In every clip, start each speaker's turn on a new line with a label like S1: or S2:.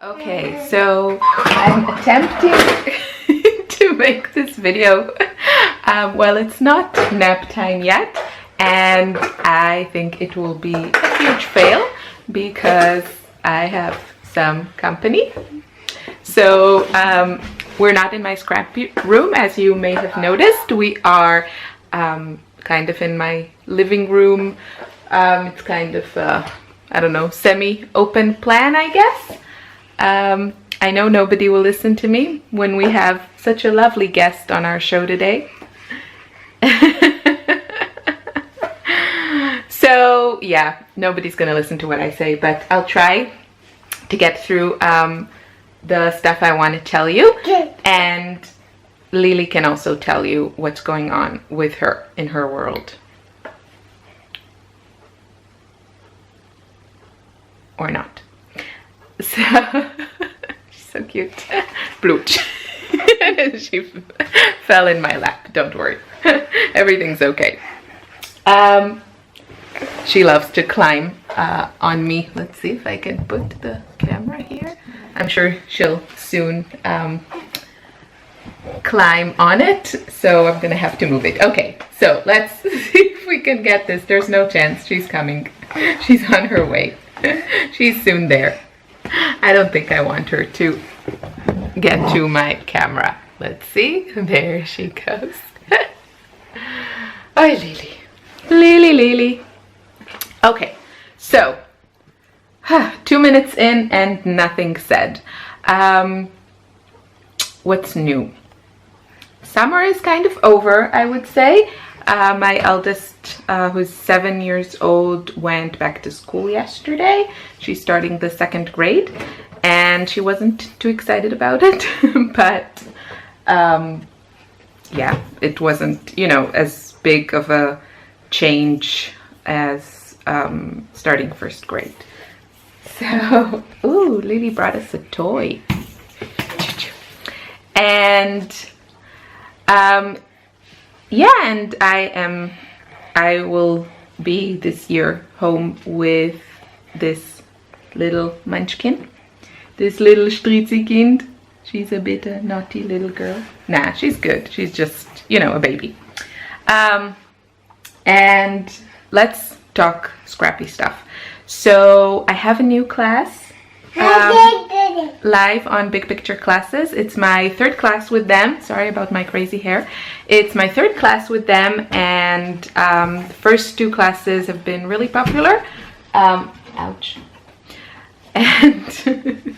S1: Okay, so I'm attempting to make this video. Well, it's not nap time yet, and I think it will be a huge fail because I have some company. So we're not in my scrappy room, as you may have noticed. We are kind of in my living room. It's kind of I don't know, semi-open plan, I guess. I know nobody will listen to me when we have such a lovely guest on our show today. So yeah, nobody's gonna listen to what I say, but I'll try to get through the stuff I want to tell you, and Lily can also tell you what's going on with her in her world. Or not. So she's so cute. Blooch. She fell in my lap. Don't worry. Everything's okay. She loves to climb on me. Let's see if I can put the camera here. I'm sure she'll soon climb on it, so I'm gonna have to move it. Okay, so let's see if we can get this. There's no chance. She's coming. She's on her way. She's soon there. I don't think I want her to get to my camera. Let's see. There she goes. Oh, Lily. Lily. Okay, so 2 minutes in and nothing said. What's new? Summer is kind of over, I would say. My eldest, who's 7 years old, went back to school yesterday. She's starting the 2nd grade, and she wasn't too excited about it, but yeah, it wasn't, you know, as big of a change as starting 1st grade. So, ooh, Lily brought us a toy. And yeah, and I will be this year home with this little munchkin, this little Stritzikind. She's a bit a naughty little girl. Nah, she's good. She's just, you know, a baby. And let's talk scrappy stuff. So I have a new class live on Big Picture Classes. It's my 3rd class with them. Sorry about my crazy hair. It's my 3rd class with them, and the first 2 classes have been really popular. Ouch. And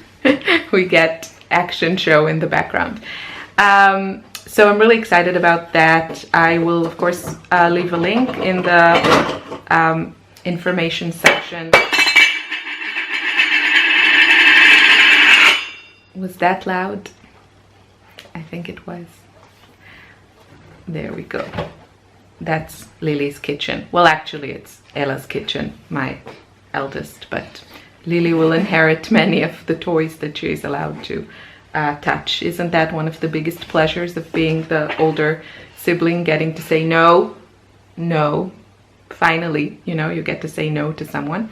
S1: we get action show in the background. So I'm really excited about that. I will, of course, leave a link in the information section. Was that loud? I think it was. There we go. That's Lily's kitchen. Well, actually, it's Ella's kitchen, my eldest, but Lily will inherit many of the toys that she's allowed to touch. Isn't that one of the biggest pleasures of being the older sibling, getting to say no? No. Finally, you know, you get to say no to someone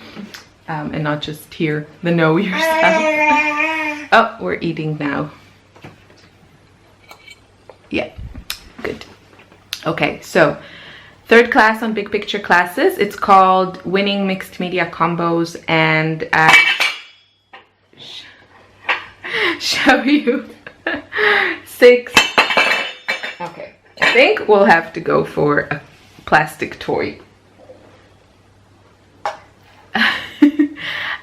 S1: and not just hear the no yourself. Oh, we're eating now. Yeah, good. Okay, so 3rd class on Big Picture Classes. It's called Winning Mixed Media Combos, and I show you 6. Okay, I think we'll have to go for a plastic toy.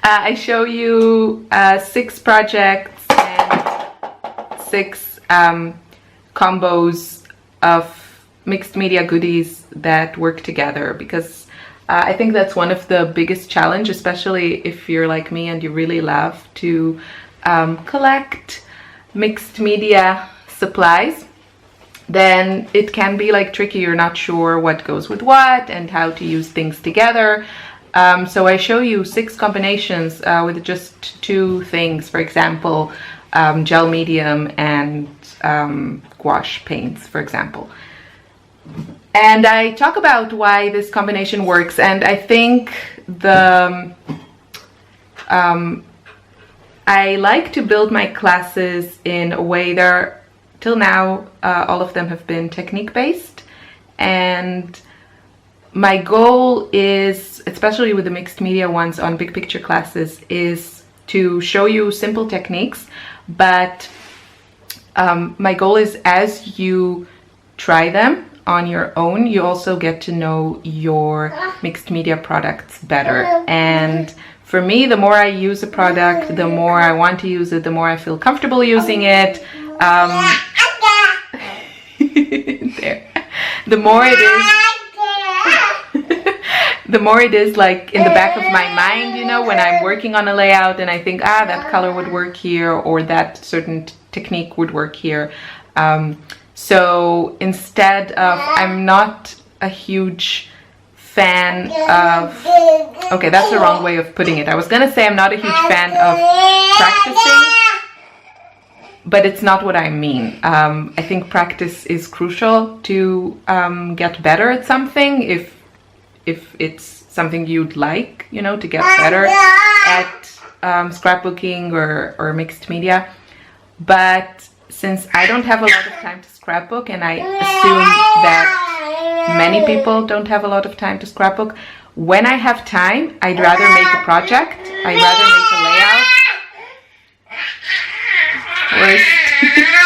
S1: I show you 6 projects and 6 combos of mixed media goodies that work together, because I think that's one of the biggest challenge, especially if you're like me and you really love to collect mixed media supplies. Then it can be like tricky. You're not sure what goes with what and how to use things together. So I show you 6 combinations with just 2 things. For example, gel medium and gouache paints, for example. And I talk about why this combination works, and I think the I like to build my classes in a way there. Till now, all of them have been technique based, and my goal is, especially with the mixed media ones on big picture classes, is to show you simple techniques, but my goal is as you try them on your own, you also get to know your mixed media products better. And for me, the more I use a product, the more I want to use it, the more I feel comfortable using it. There. The more it is like in the back of my mind, you know, when I'm working on a layout and I think, that color would work here, or that certain technique would work here. So instead of, I'm not a huge fan of, okay, that's the wrong way of putting it. I was gonna say I'm not a huge fan of practicing, but it's not what I mean. I think practice is crucial to get better at something. If it's something you'd like, you know, to get better at scrapbooking or mixed media. But since I don't have a lot of time to scrapbook, and I assume that many people don't have a lot of time to scrapbook, when I have time, I'd rather make a project, I'd rather make a layout.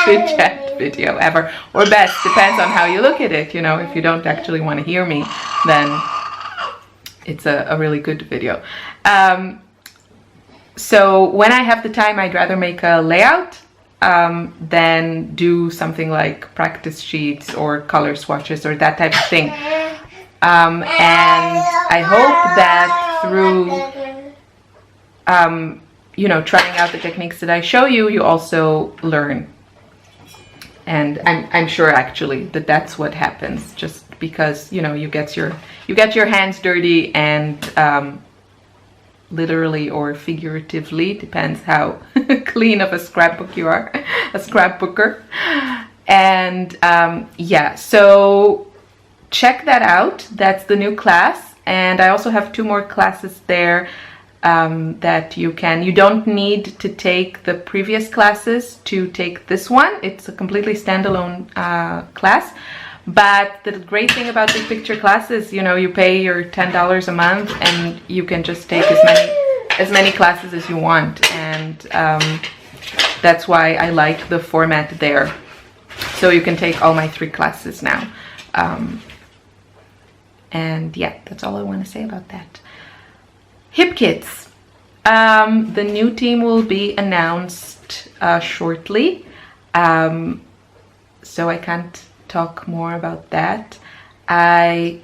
S1: Worst chat video ever, or best, depends on how you look at it. You know, if you don't actually want to hear me, then it's a really good video. So when I have the time, I'd rather make a layout than do something like practice sheets or color swatches or that type of thing. And I hope that through you know, trying out the techniques that I show you, you also learn. And I'm sure actually that that's what happens, just because, you know, you get your hands dirty, and literally or figuratively, depends how clean of a scrapbook you are, a scrapbooker. And yeah, so check that out. That's the new class, and I also have 2 more classes there that you don't need to take the previous classes to take this one. It's a completely standalone class. But the great thing about big picture classes, you know, you pay your $10 a month and you can just take as many classes as you want. And that's why I like the format there. So you can take all my 3 classes now. And yeah, that's all I want to say about that. Hip kits. The new team will be announced shortly. So I can't talk more about that. I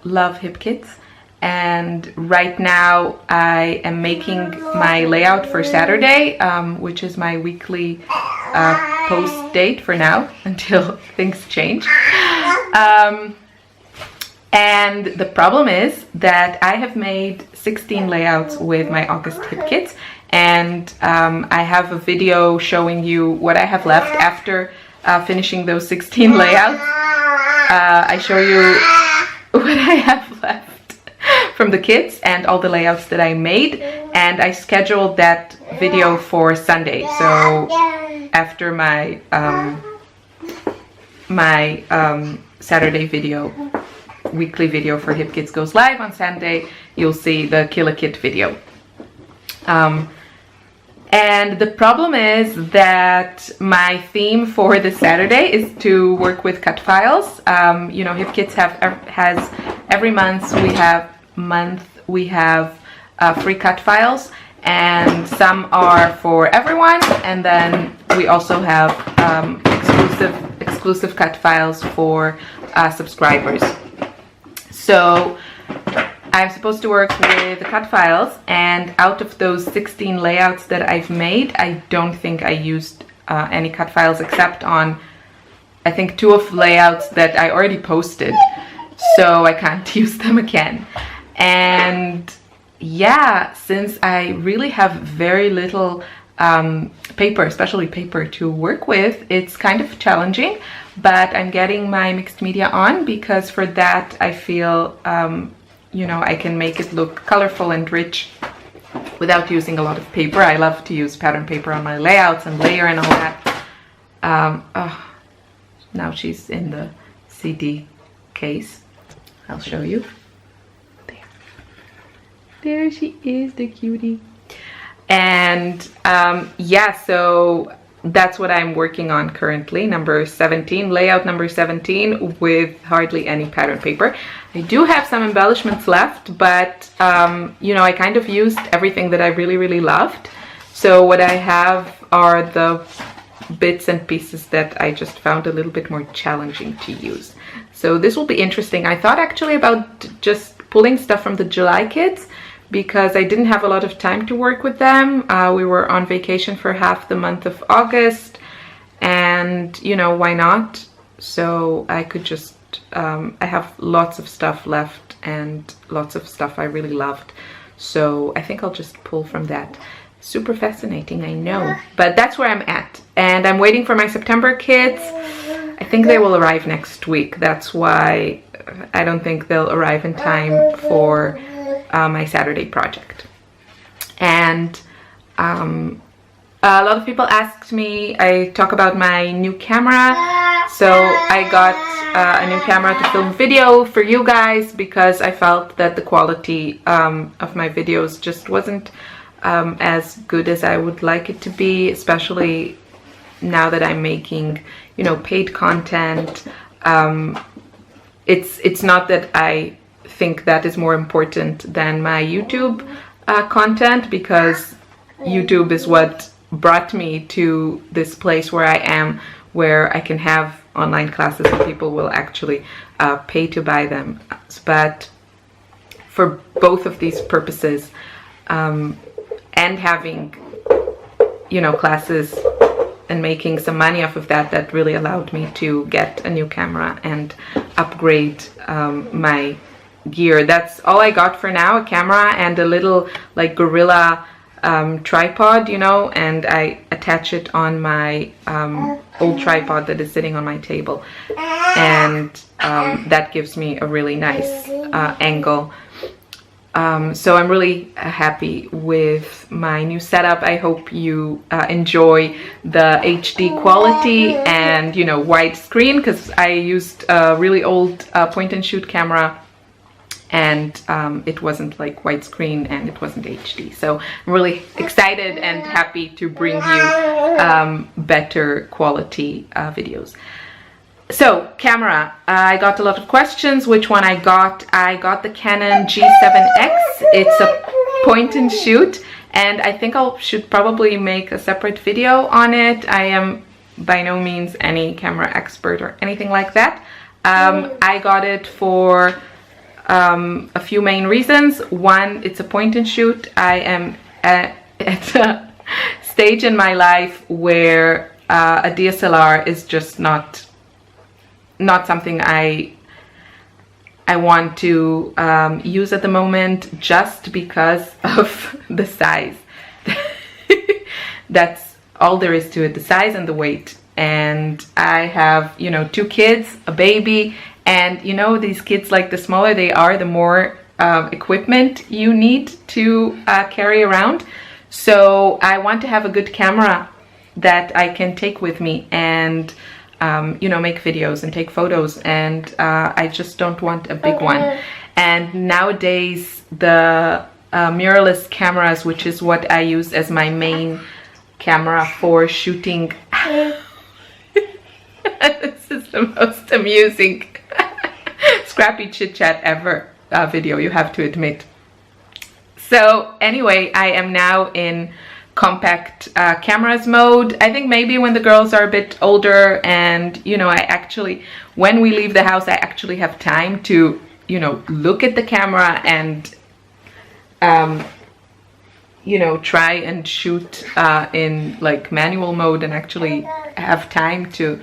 S1: love hip kits, and right now I am making my layout for Saturday, which is my weekly post date for now until things change. And the problem is that I have made 16 layouts with my August hip kits, and I have a video showing you what I have left after finishing those 16 layouts. I show you what I have left from the kits and all the layouts that I made, and I scheduled that video for Sunday. So after my Saturday video, weekly video for hip kits goes live on Sunday, you'll see the Kill a Kit video. And the problem is that my theme for this Saturday is to work with cut files. You know, hip kits has every month we have free cut files, and some are for everyone, and then we also have exclusive cut files for subscribers. So I'm supposed to work with the cut files, and out of those 16 layouts that I've made, I don't think I used any cut files except on, I think, 2 of layouts that I already posted, so I can't use them again. And yeah, since I really have very little paper, especially paper to work with, it's kind of challenging, but I'm getting my mixed media on, because for that I feel you know, I can make it look colorful and rich without using a lot of paper. I love to use pattern paper on my layouts and layer and all that. Oh, now she's in the CD case. I'll show you. There she is, the cutie. And yeah, so that's what I'm working on currently, number 17, layout number 17, with hardly any pattern paper. I do have some embellishments left, but you know, I kind of used everything that I really loved. So what I have are the bits and pieces that I just found a little bit more challenging to use. So this will be interesting. I thought actually about just pulling stuff from the July kits, because I didn't have a lot of time to work with them. We were on vacation for half the month of August, and you know, why not? So I could just, I have lots of stuff left and lots of stuff I really loved. So I think I'll just pull from that. Super fascinating, I know, but that's where I'm at. And I'm waiting for my September kits. I think they will arrive next week. That's why I don't think they'll arrive in time for my Saturday project. And a lot of people asked me, I talk about my new camera. So I got a new camera to film video for you guys, because I felt that the quality of my videos just wasn't as good as I would like it to be, especially now that I'm making, you know, paid content. It's not that I think that is more important than my YouTube content, because YouTube is what brought me to this place where I am, where I can have online classes and people will actually pay to buy them. But for both of these purposes, and having, you know, classes and making some money off of that, that really allowed me to get a new camera and upgrade my gear. That's all I got for now, a camera and a little like gorilla tripod, you know, and I attach it on my old tripod that is sitting on my table, and that gives me a really nice angle. So I'm really happy with my new setup. I hope you enjoy the HD quality and, you know, widescreen, because I used a really old point and shoot camera, and it wasn't like widescreen and it wasn't HD. So I'm really excited and happy to bring you better quality videos. So, camera, I got a lot of questions. Which one I got? I got the Canon G7X. It's a point and shoot, and I think I should probably make a separate video on it. I am by no means any camera expert or anything like that. I got it for a few main reasons. One, it's a point and shoot. I am at a stage in my life where a DSLR is just not something I want to use at the moment, just because of the size. That's all there is to it, the size and the weight. And I have, you know, 2 kids, a baby, and you know, these kids, like, the smaller they are, the more equipment you need to carry around. So I want to have a good camera that I can take with me and you know, make videos and take photos, and I just don't want a big one. And nowadays the mirrorless cameras, which is what I use as my main camera for shooting this is the most amusing Scrappy chit chat ever video, you have to admit. So anyway, I am now in compact cameras mode. I think maybe when the girls are a bit older and, you know, I actually, when we leave the house, I actually have time to, you know, look at the camera and you know, try and shoot in like manual mode, and actually have time to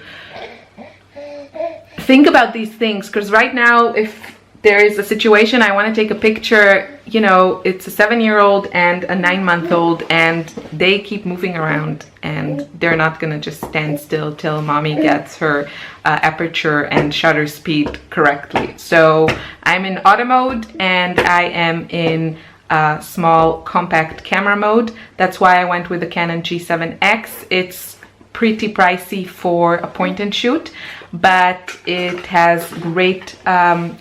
S1: think about these things. Because right now, if there is a situation I want to take a picture, you know, it's a 7-year-old and a 9-month-old, and they keep moving around, and they're not gonna just stand still till mommy gets her aperture and shutter speed correctly. So I'm in auto mode, and I am in small compact camera mode. That's why I went with the Canon G7X. It's pretty pricey for a point and shoot, but it has great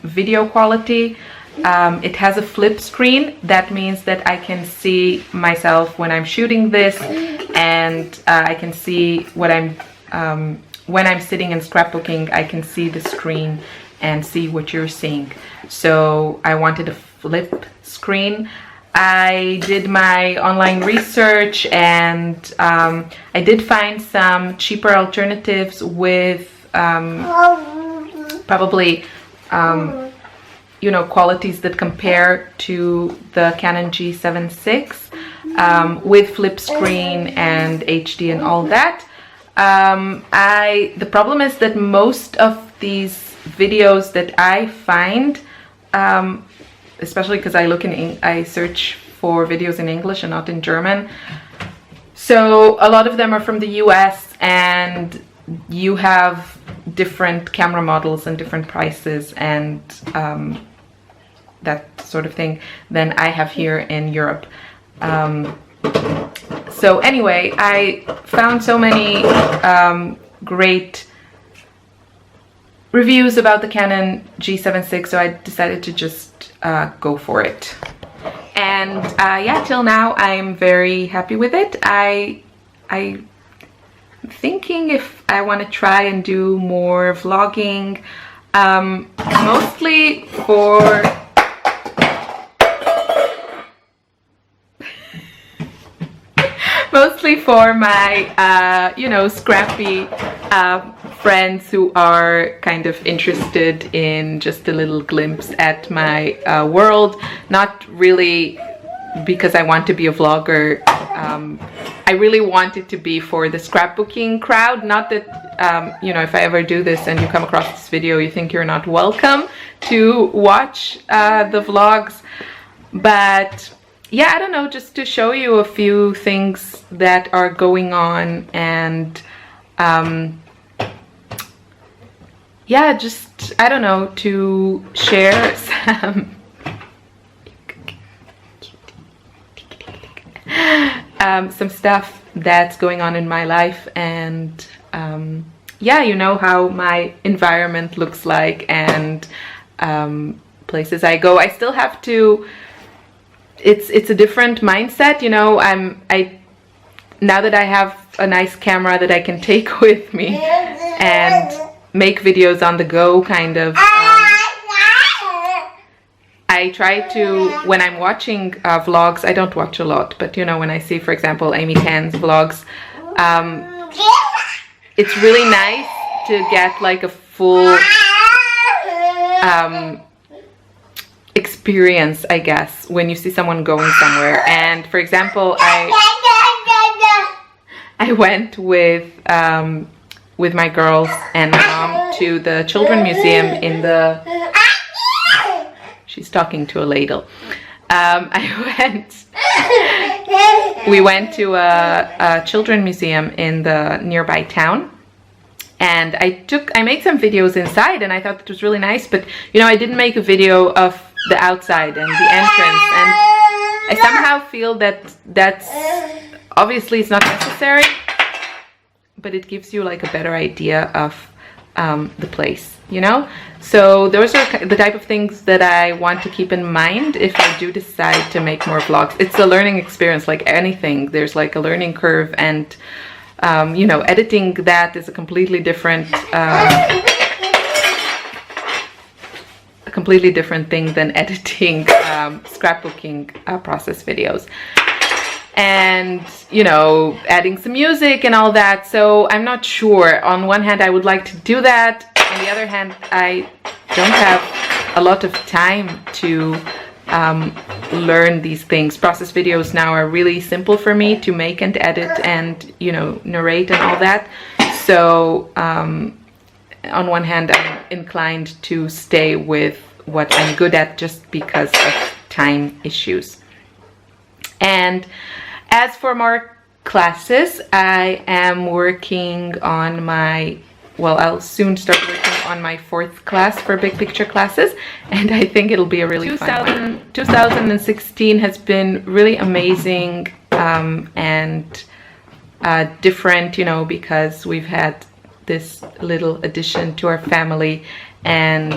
S1: video quality. It has a flip screen. That means that I can see myself when I'm shooting this, and I can see what I'm when I'm sitting in scrapbooking. I can see the screen and see what you're seeing. So I wanted a flip screen. I did my online research, and I did find some cheaper alternatives with probably you know, qualities that compare to the Canon G7 VI with flip screen and HD and all that. The problem is that most of these videos that I find, especially because I search for videos in English and not in German, so a lot of them are from the US, and you have different camera models and different prices and that sort of thing than I have here in Europe. So anyway, I found so many great reviews about the Canon G7 VI, so I decided to just go for it. And yeah, till now I'm very happy with it. I'm thinking if I want to try and do more vlogging, mostly for my you know, scrappy friends who are kind of interested in just a little glimpse at my world, not really because I want to be a vlogger. I really want it to be for the scrapbooking crowd. Not that you know, if I ever do this and you come across this video, you think you're not welcome to watch the vlogs, but yeah, I don't know, just to show you a few things that are going on, and yeah, just, I don't know, to share some stuff that's going on in my life, and yeah, you know how my environment looks like, and places I go. I still have to, it's a different mindset, you know. Now that I have a nice camera that I can take with me and make videos on the go, kind of, I try to, when I'm watching vlogs, I don't watch a lot, but you know, when I see, for example, Amy Tan's vlogs, it's really nice to get like a full experience, I guess, when you see someone going somewhere. And for example, I went with my girls and my mom to the Children's Museum in the... She's talking to a ladle. We went to a Children's Museum in the nearby town, and I made some videos inside, and I thought it was really nice, but you know, I didn't make a video of the outside and the entrance, and I somehow feel that that's obviously it's not necessary, but it gives you like a better idea of the place, you know. So those are the type of things that I want to keep in mind if I do decide to make more vlogs. It's a learning experience, like anything. There's like a learning curve, and you know, editing that is a completely different thing than editing scrapbooking process videos, and you know, adding some music and all that. So I'm not sure. On one hand, I would like to do that. On the other hand, I don't have a lot of time to learn these things. Process videos now are really simple for me to make and edit and, you know, narrate and all that. So on one hand, I'm inclined to stay with what I'm good at just because of time issues. And as for more classes, I am working on my well, I'll soon start working on my 4th class for big picture classes, and I think it'll be a really fun one. 2016 has been really amazing and different, you know, because we've had this little addition to our family, and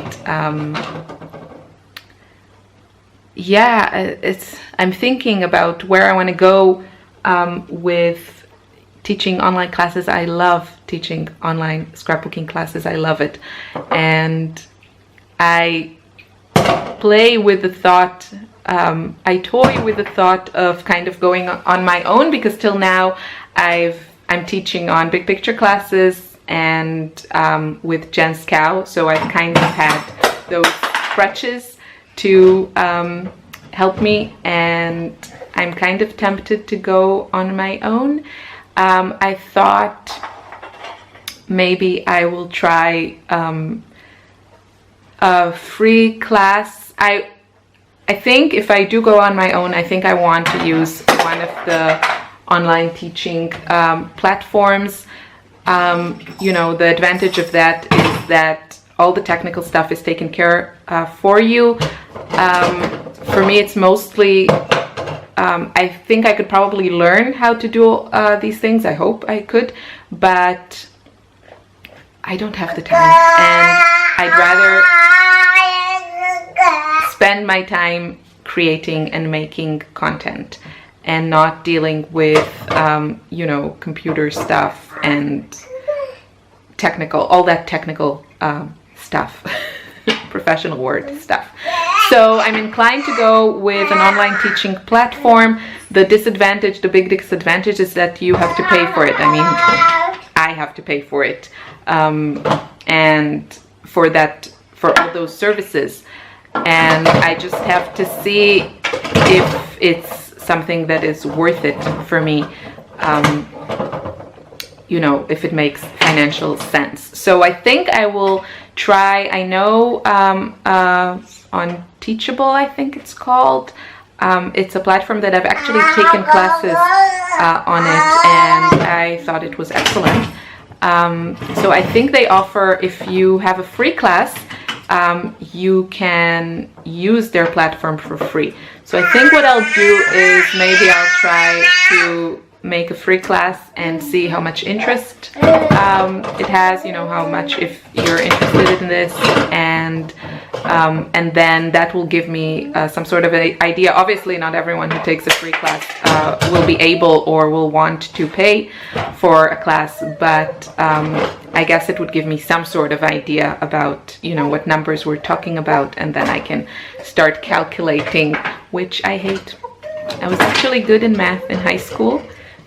S1: yeah, I'm thinking about where I want to go with teaching online classes. I love teaching online scrapbooking classes. I love it. And I play with the thought, I toy with the thought of kind of going on my own, because till now I'm teaching on big picture classes and with Jen Scow. So I've kind of had those crutches to help me, and I'm kind of tempted to go on my own. I thought maybe I will try a free class. I think if I do go on my own, I think I want to use one of the online teaching platforms. You know, the advantage of that is that all the technical stuff is taken care for you. For me, it's mostly I think I could probably learn how to do these things. I hope I could, but I don't have the time, and I'd rather spend my time creating and making content and not dealing with you know, computer stuff and all that technical stuff, professional word stuff. So I'm inclined to go with an online teaching platform. The big disadvantage is that you have to pay for it. I mean, I have to pay for it, and for all those services. And I just have to see if it's something that is worth it for me. You know, if it makes financial sense. So I think I will try. I know on Teachable, I think it's called. It's a platform that I've actually taken classes on it, and I thought it was excellent. So I think they offer, if you have a free class, you can use their platform for free. So I think what I'll do is maybe I'll try to make a free class and see how much interest it has, you know, how much, if you're interested in this, and then that will give me some sort of an idea. Obviously not everyone who takes a free class will be able or will want to pay for a class, but I guess it would give me some sort of idea about, you know, what numbers we're talking about, and then I can start calculating, which I hate. I was actually good in math in high school.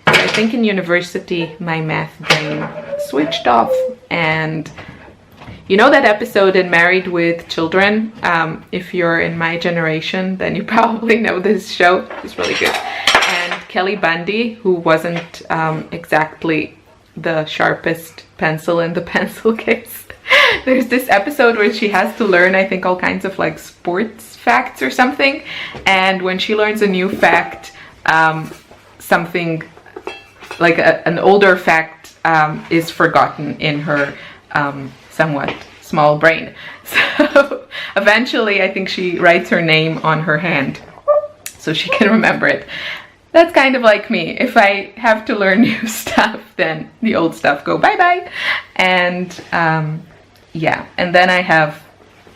S1: I think in university my math brain switched off, and you know that episode in Married with Children? If you're in my generation, then you probably know this show. It's really good. And Kelly Bundy, who wasn't exactly the sharpest pencil in the pencil case, there's this episode where she has to learn, I think, all kinds of like sports facts or something, and when she learns a new fact, something like an older fact is forgotten in her somewhat small brain. So eventually I think she writes her name on her hand so she can remember it. That's kind of like me. If I have to learn new stuff, then the old stuff go bye-bye. And yeah, and then I have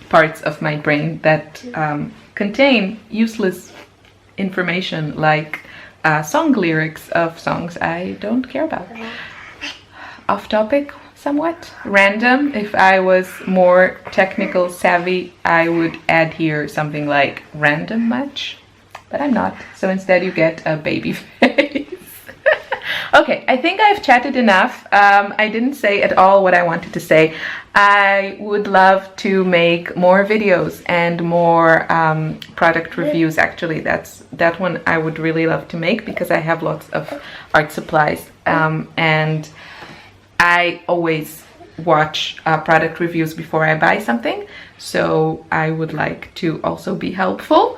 S1: parts of my brain that contain useless information, like song lyrics of songs I don't care about. Off topic, somewhat random. If I was more technical savvy, I would add here something like random much, but I'm not. So instead you get a baby face. Okay, I think I've chatted enough. I didn't say at all what I wanted to say. I would love to make more videos and more product reviews. Actually, that one I would really love to make, because I have lots of art supplies, and I always watch product reviews before I buy something, so I would like to also be helpful.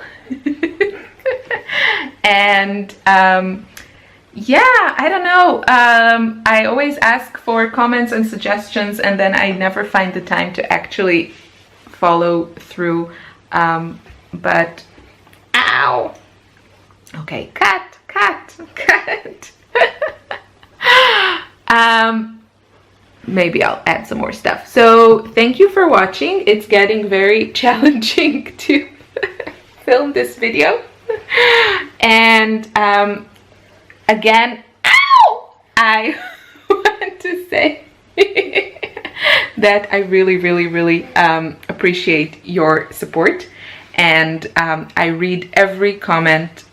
S1: And yeah, I don't know. I always ask for comments and suggestions, and then I never find the time to actually follow through. But ow. Okay, cut. Maybe I'll add some more stuff. So thank you for watching. It's getting very challenging to film this video. And again, ow! I want to say that I really appreciate your support, and I read every comment.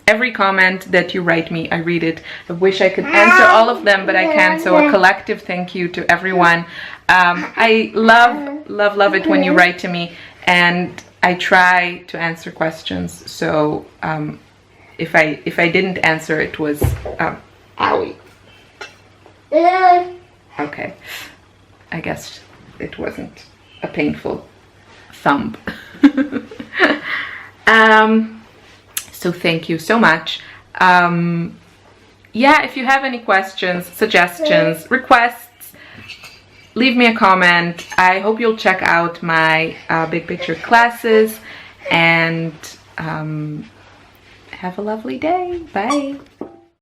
S1: Every comment that you write me, I read it. I wish I could answer all of them, but I can't. So a collective thank you to everyone. I love it when you write to me, and I try to answer questions. So if I didn't answer, it was owie. Okay, I guess it wasn't a painful thumb. So thank you so much. Yeah, if you have any questions, suggestions, requests, leave me a comment. I hope you'll check out my big picture classes, and have a lovely day. Bye.